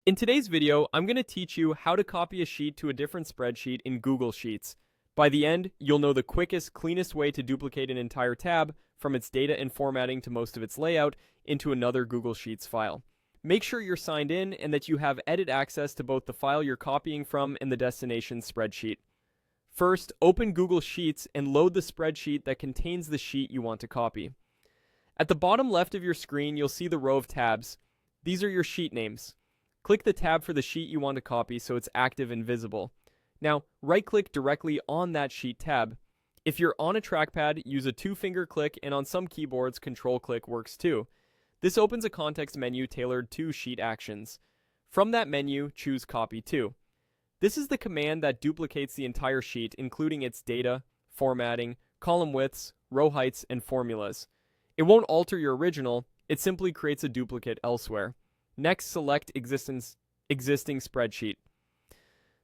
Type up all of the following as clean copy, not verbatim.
In today's video, I'm going to teach you how to copy a sheet to a different spreadsheet in Google Sheets. By the end, you'll know the quickest, cleanest way to duplicate an entire tab from its data and formatting to most of its layout into another Google Sheets file. Make sure you're signed in and that you have edit access to both the file you're copying from and the destination spreadsheet. First, open Google Sheets and load the spreadsheet that contains the sheet you want to copy. At the bottom left of your screen, you'll see the row of tabs. These are your sheet names. Click the tab for the sheet you want to copy so it's active and visible. Now, right-click directly on that sheet tab. If you're on a trackpad, use a two-finger click, and on some keyboards, control-click works too. This opens a context menu tailored to sheet actions. From that menu, choose Copy To. This is the command that duplicates the entire sheet, including its data, formatting, column widths, row heights, and formulas. It won't alter your original, it simply creates a duplicate elsewhere. Next, select existing spreadsheet.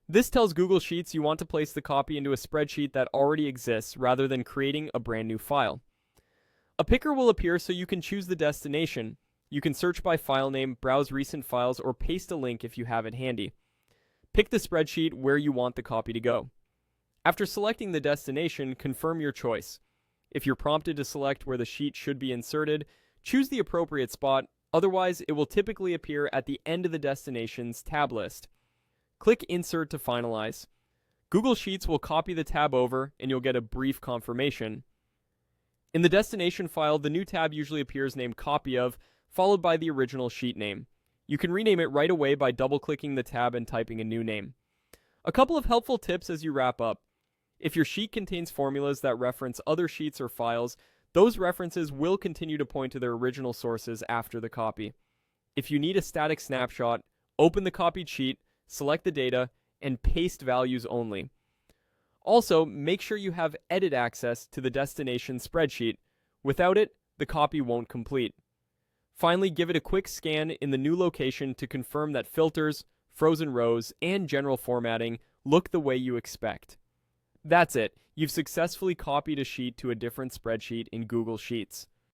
This tells Google Sheets you want to place the copy into a spreadsheet that already exists rather than creating a brand new file. A picker will appear so you can choose the destination. You can search by file name, browse recent files, or paste a link if you have it handy. Pick the spreadsheet where you want the copy to go. After selecting the destination, confirm your choice. If you're prompted to select where the sheet should be inserted, choose the appropriate spot. Otherwise, it will typically appear at the end of the destination's tab list. Click Insert to finalize. Google Sheets will copy the tab over, and you'll get a brief confirmation. In the destination file, the new tab usually appears named Copy Of, followed by the original sheet name. You can rename it right away by double-clicking the tab and typing a new name. A couple of helpful tips as you wrap up. If your sheet contains formulas that reference other sheets or files, those references will continue to point to their original sources after the copy. If you need a static snapshot, open the copied sheet, select the data, and paste values only. Also, make sure you have edit access to the destination spreadsheet. Without it, the copy won't complete. Finally, give it a quick scan in the new location to confirm that filters, frozen rows, and general formatting look the way you expect. That's it. You've successfully copied a sheet to a different spreadsheet in Google Sheets.